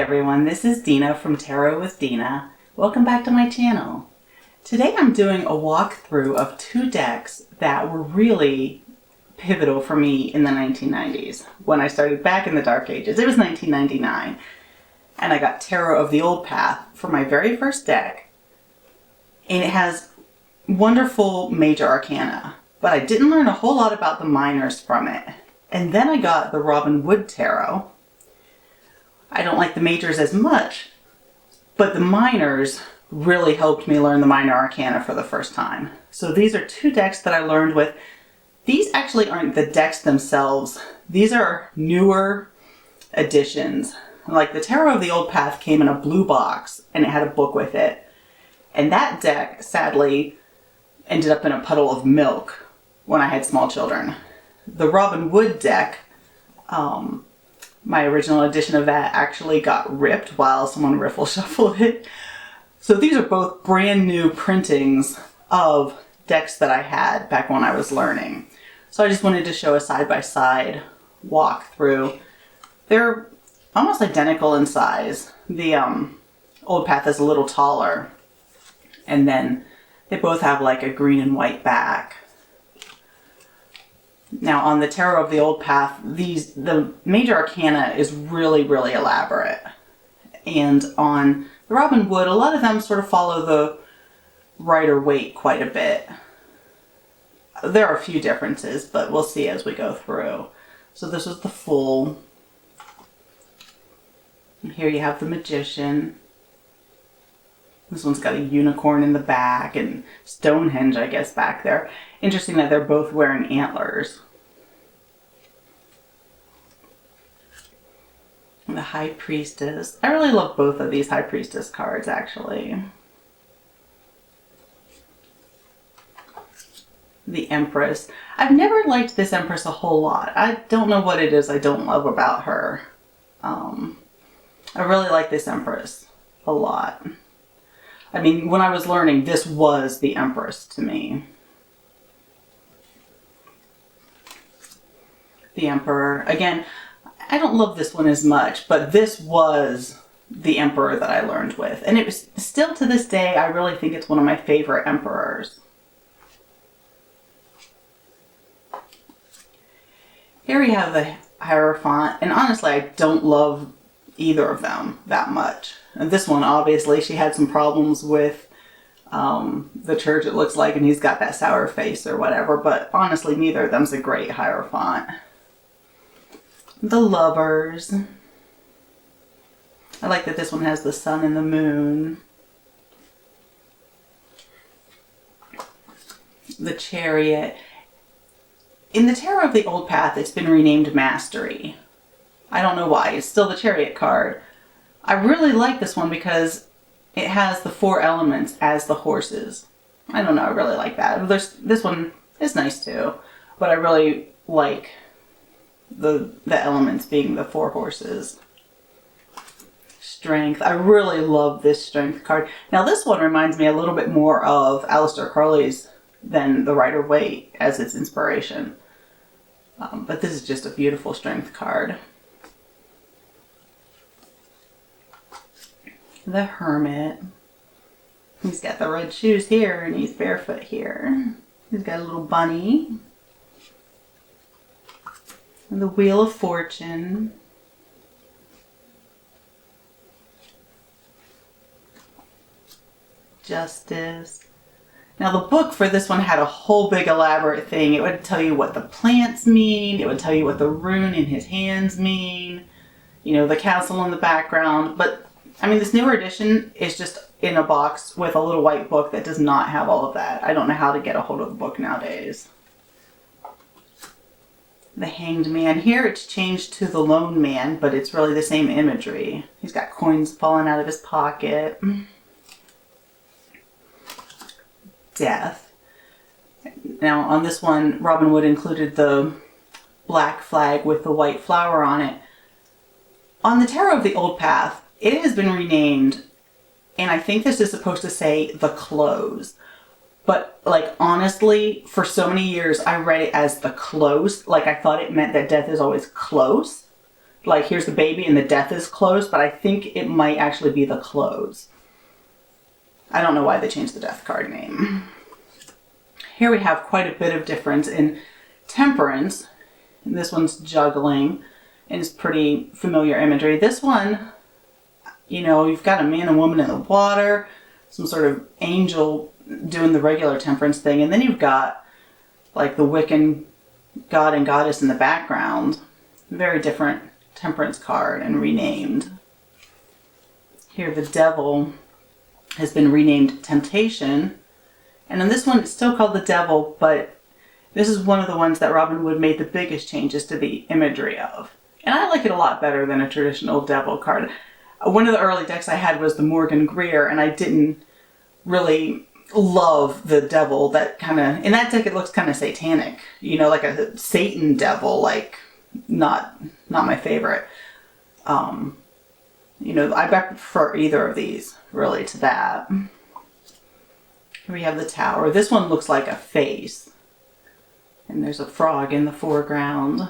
everyone, this is Dina from Tarot with Dina. Welcome back to my channel. Today I'm doing a walkthrough of two decks that were really pivotal for me in the 1990s when I started back in the Dark Ages. It was 1999 and I got Tarot of the Old Path for my very first deck, and it has wonderful major arcana, but I didn't learn a whole lot about the minors from it. And then I got the Robin Wood Tarot. I don't like the majors as much, but the minors really helped me learn the minor arcana for the first time. So these are two decks that I learned with. These actually aren't the decks themselves. These are newer additions. Like the Tarot of the Old Path came in a blue box and it had a book with it. And that deck sadly ended up in a puddle of milk when I had small children. The Robin Wood deck, my original edition of that actually got ripped while someone riffle shuffled it. So these are both brand new printings of decks that I had back when I was learning. So I just wanted to show a side-by-side walkthrough. They're almost identical in size. The Old Path is a little taller, and then they both have like a green and white back. Now on the Tarot of the Old Path, the major arcana is really elaborate. And on the Robin Wood, a lot of them sort of follow the Rider-Waite quite a bit. There are a few differences, but we'll see as we go through. So this is the full. And here you have the Magician. This one's got a unicorn in the back and Stonehenge, I guess, back there. Interesting that they're both wearing antlers. And the High Priestess. I really love both of these High Priestess cards, actually. The Empress. I've never liked this Empress a whole lot. I don't know what it is I don't love about her. I really like this Empress a lot. I mean, when I was learning, this was the Empress to me. The Emperor. Again, I don't love this one as much, but this was the Emperor that I learned with. And it was still to this day, I really think it's one of my favorite Emperors. Here we have the Hierophant, and honestly, I don't love either of them that much. And this one, obviously, she had some problems with the church, it looks like, and he's got that sour face or whatever, but honestly, neither of them's a great Hierophant. The Lovers. I like that this one has the sun and the moon. The Chariot. In the Tarot of the Old Path, it's been renamed Mastery. I don't know why. It's still the Chariot card. I really like this one because it has the 4 elements as the horses. I don't know, I really like that. This one is nice too, but I really like the elements being the 4 horses. Strength. I really love this Strength card. Now this one reminds me a little bit more of Aleister Crowley's than the Rider-Waite as its inspiration. But this is just a beautiful Strength card. The Hermit. He's got the red shoes here and he's barefoot here. He's got a little bunny. And the Wheel of Fortune. Justice. Now the book for this one had a whole big elaborate thing. It would tell you what the plants mean. It would tell you what the rune in his hands mean. You know, the castle in the background. But I mean, this newer edition is just in a box with a little white book that does not have all of that. I don't know how to get a hold of the book nowadays. The Hanged Man. Here it's changed to the Lone Man, but it's really the same imagery. He's got coins falling out of his pocket. Death. Now on this one, Robin Wood included the black flag with the white flower on it. On the Tarot of the Old Path, it has been renamed, and I think this is supposed to say the close. But, like, honestly, for so many years, I read it as the close. Like, I thought it meant that death is always close. like here's the baby and the death is close, but I think it might actually be the close. I don't know why they changed the death card name. Here we have quite a bit of difference in temperance. And this one's juggling, and it's pretty familiar imagery. This one, you know, you've got a man and woman in the water, some sort of angel doing the regular temperance thing, and then you've got like the Wiccan god and goddess in the background. Very different temperance card and renamed. Here the devil has been renamed temptation, and in this one it's still called the devil, but this is one of the ones that Robin Wood made the biggest changes to the imagery of. And I like it a lot better than a traditional devil card. One of the early decks I had was the Morgan Greer, and I didn't really love the devil. That kind of, in that deck it looks kind of satanic, you know, like a Satan devil, like not my favorite. You know, I prefer either of these really to that. Here we have the tower. This one looks like a face, and there's a frog in the foreground.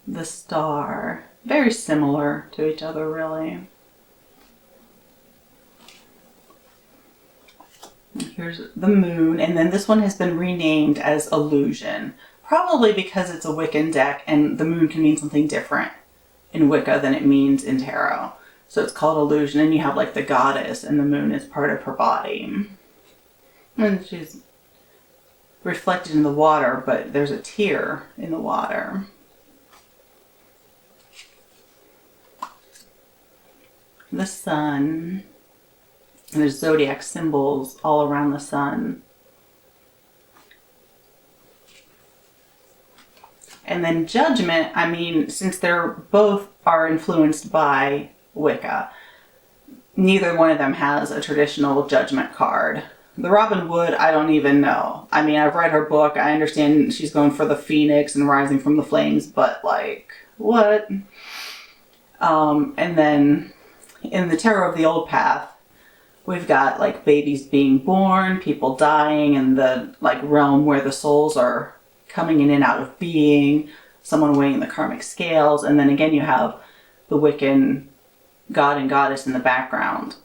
The star, very similar to each other really. Here's the moon, and then this one has been renamed as Illusion, probably because it's a Wiccan deck and the moon can mean something different in Wicca than it means in tarot. So it's called Illusion, and you have like the goddess and the moon is part of her body. And she's reflected in the water, but there's a tear in the water. The sun. And there's zodiac symbols all around the sun. And then Judgment, I mean, since they're both are influenced by Wicca, neither one of them has a traditional Judgment card. The Robin Wood, I don't even know. I mean, I've read her book. I understand she's going for the phoenix and rising from the flames, but like, what? And then in the Tarot of the Old Path, we've got like babies being born, people dying, and the like realm where the souls are coming in and out of being, someone weighing the karmic scales, and then again you have the Wiccan god and goddess in the background.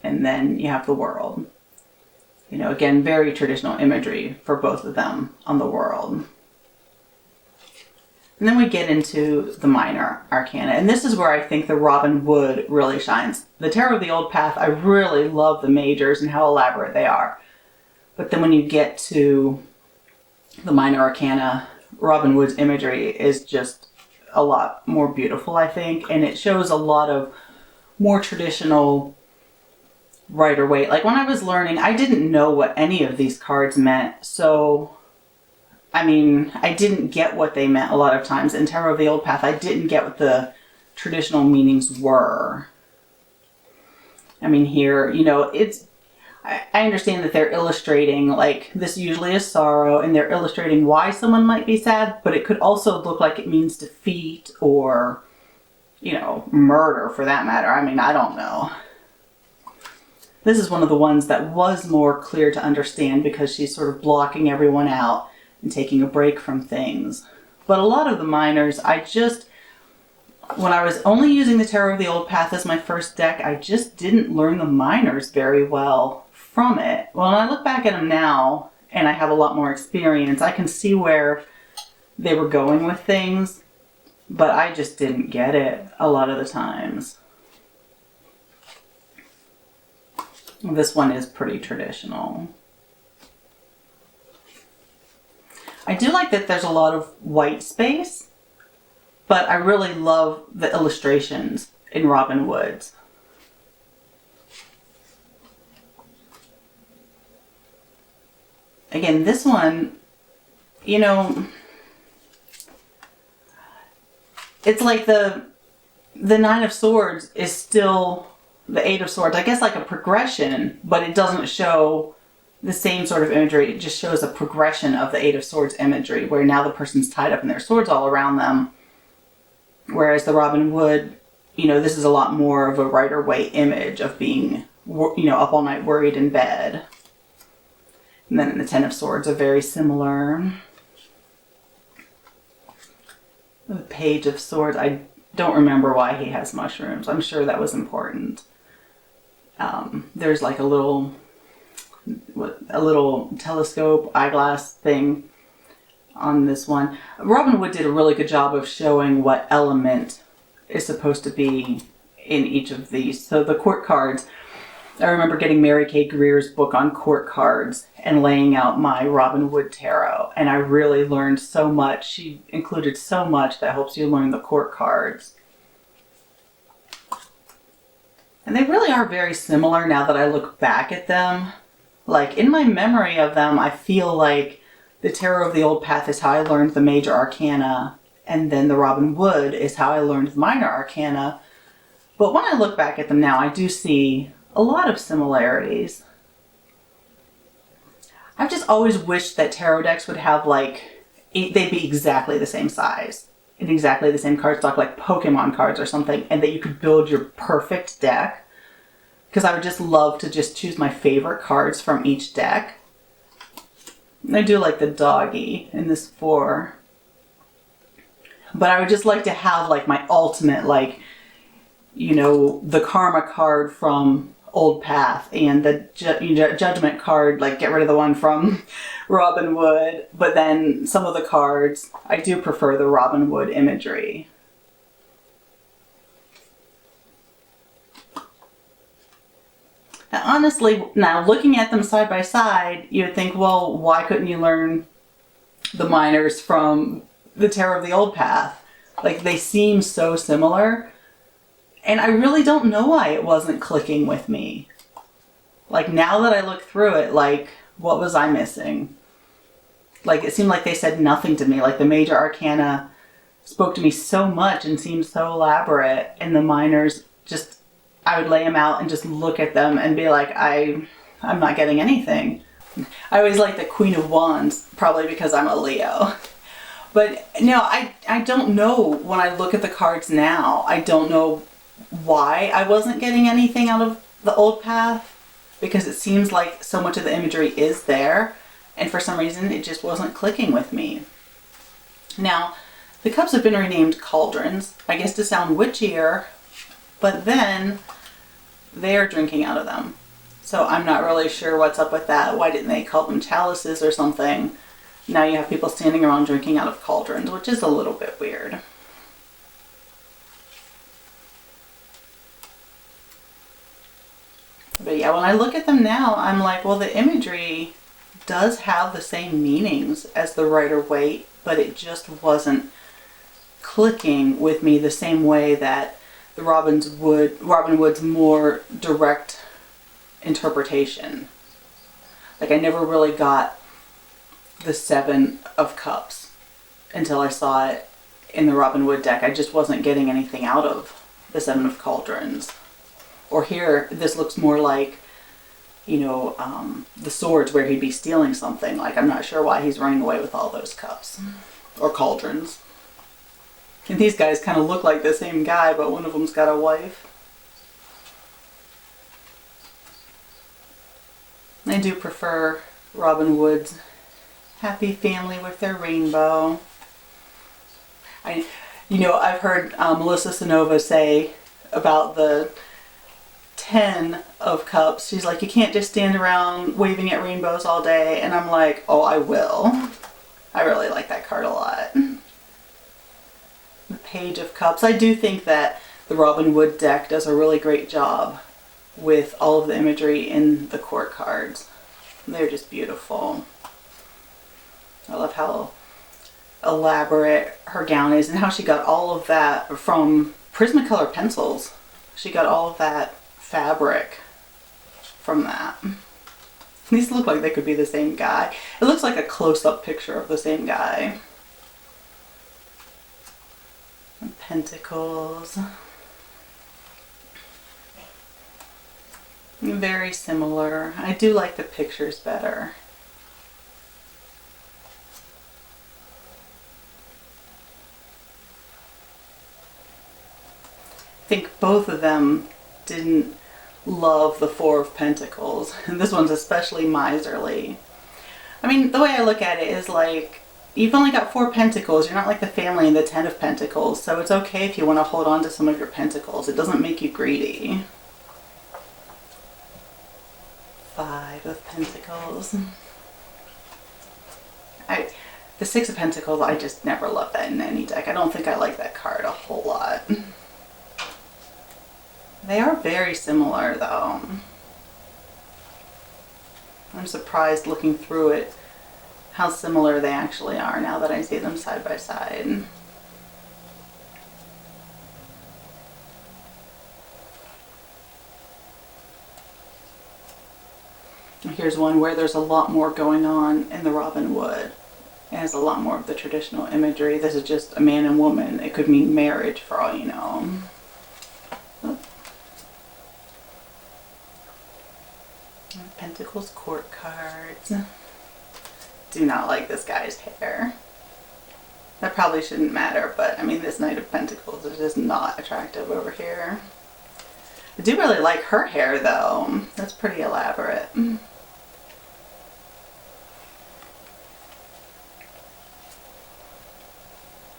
And then you have the world. You know, again, very traditional imagery for both of them on the world. And then we get into the minor arcana, and this is where I think the Robin Wood really shines. The Tarot of the Old Path, I really love the majors and how elaborate they are. But then when you get to the minor arcana, Robin Wood's imagery is just a lot more beautiful, I think, and it shows a lot of more traditional Rider-Waite. Like when I was learning, I didn't know what any of these cards meant, so I mean, I didn't get what they meant a lot of times. In Tarot of the Old Path, I didn't get what the traditional meanings were. I mean, here, you know, I understand that they're illustrating, like, this usually is sorrow, and they're illustrating why someone might be sad, but it could also look like it means defeat or, you know, murder for that matter. I mean, I don't know. This is one of the ones that was more clear to understand because she's sort of blocking everyone out and taking a break from things. But a lot of the minors, when I was only using the Tarot of the Old Path as my first deck, I just didn't learn the minors very well from it. Well, when I look back at them now, and I have a lot more experience, I can see where they were going with things, but I just didn't get it a lot of the times. This one is pretty traditional. I do like that there's a lot of white space, but I really love the illustrations in Robin Wood's. Again, this one, you know, it's like the Nine of Swords is still the Eight of Swords. I guess like a progression, but it doesn't show the same sort of imagery. It just shows a progression of the Eight of Swords imagery, where now the person's tied up and there's swords all around them. Whereas the Robin Wood, you know, this is a lot more of a Rider-Waite image of being, you know, up all night worried in bed. And then the Ten of Swords are very similar. The Page of Swords, I don't remember why he has mushrooms. I'm sure that was important. There's like a little telescope eyeglass thing on this one. Robin Wood did a really good job of showing what element is supposed to be in each of these. So the court cards, I remember getting Mary Kay Greer's book on court cards and laying out my Robin Wood tarot, and I really learned so much. She included so much that helps you learn the court cards. And they really are very similar now that I look back at them. Like, in my memory of them, I feel like the Tarot of the Old Path is how I learned the major arcana, and then the Robin Wood is how I learned the minor arcana. But when I look back at them now, I do see a lot of similarities. I've just always wished that tarot decks would have, like, they'd be exactly the same size and exactly the same cardstock, like Pokemon cards or something, and that you could build your perfect deck. Because I would just love to just choose my favorite cards from each deck. I do like the doggy in this 4. But I would just like to have, like, my ultimate, like, you know, the Karma card from Old Path and the Judgment card, like, get rid of the one from Robin Wood. But then some of the cards, I do prefer the Robin Wood imagery. Now, honestly, now looking at them side by side, you would think, well, why couldn't you learn the minors from the Tarot of the Old Path? Like, they seem so similar. And I really don't know why it wasn't clicking with me. Like, now that I look through it, like, what was I missing? Like, it seemed like they said nothing to me. Like, the major arcana spoke to me so much and seemed so elaborate. And the minors, just, I would lay them out and just look at them and be like, I'm not getting anything. I always like the Queen of Wands, probably because I'm a Leo. But no, I don't know when I look at the cards now. I don't know why I wasn't getting anything out of the Old Path, because it seems like so much of the imagery is there, and for some reason it just wasn't clicking with me. Now, the cups have been renamed cauldrons, I guess to sound witchier, but then they're drinking out of them. So I'm not really sure what's up with that. Why didn't they call them chalices or something? Now you have people standing around drinking out of cauldrons, which is a little bit weird. But yeah, when I look at them now, I'm like, well, the imagery does have the same meanings as the Rider-Waite, but it just wasn't clicking with me the same way that the Robin Wood's more direct interpretation. Like, I never really got the 7 of Cups until I saw it in the Robin Wood deck. I just wasn't getting anything out of the 7 of Cauldrons. Or here, this looks more like, you know, the swords where he'd be stealing something. Like, I'm not sure why he's running away with all those cups. Or cauldrons. And these guys kind of look like the same guy, but one of them's got a wife. I do prefer Robin Wood's happy family with their rainbow. I've heard Melissa Sonova say about the 10 of Cups. She's like, you can't just stand around waving at rainbows all day. And I'm like, oh, I will. I really like that card a lot. The Page of Cups. I do think that the Robin Wood deck does a really great job with all of the imagery in the court cards. They're just beautiful. I love how elaborate her gown is and how she got all of that from Prismacolor pencils. She got all of that fabric from that. These look like they could be the same guy. It looks like a close-up picture of the same guy. And Pentacles. Very similar. I do like the pictures better. I think both of them didn't love the Four of Pentacles. And this one's especially miserly. I mean, the way I look at it is like, you've only got 4 pentacles. You're not like the family in the 10 of pentacles. So it's okay if you want to hold on to some of your pentacles. It doesn't make you greedy. 5 of pentacles. The 6 of pentacles, I just never love that in any deck. I don't think I like that card a whole lot. They are very similar though. I'm surprised looking through it how similar they actually are now that I see them side by side. Here's one where there's a lot more going on in the Robin Wood. It has a lot more of the traditional imagery. This is just a man and woman. It could mean marriage for all you know. Pentacles court cards. Do not like this guy's hair. That probably shouldn't matter, but I mean, this Knight of Pentacles is just not attractive over here. I do really like her hair though. That's pretty elaborate. And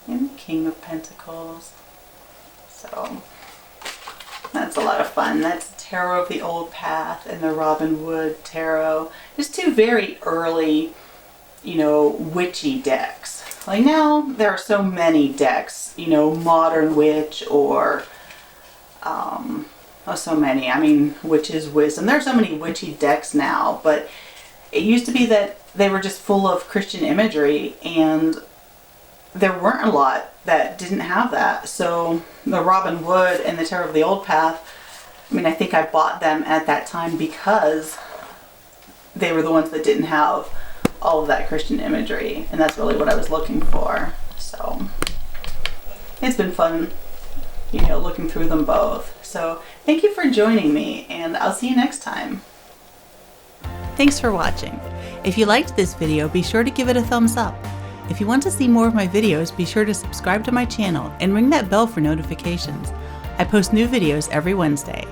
the King of Pentacles. So that's a lot of fun. That's Tarot of the Old Path and the Robin Wood Tarot. Just 2 very early, you know, witchy decks. Like now there are so many decks, you know, Modern Witch or oh, so many. I mean, Witch's Wisdom. There's so many witchy decks now, but it used to be that they were just full of Christian imagery, and there weren't a lot that didn't have that. So the Robin Wood and the Tarot of the Old Path, I mean, I think I bought them at that time because they were the ones that didn't have all of that Christian imagery, and that's really what I was looking for. So it's been fun, you know, looking through them both. So thank you for joining me, and I'll see you next time. Thanks for watching. If you liked this video, be sure to give it a thumbs up. If you want to see more of my videos, be sure to subscribe to my channel and ring that bell for notifications. I post new videos every Wednesday.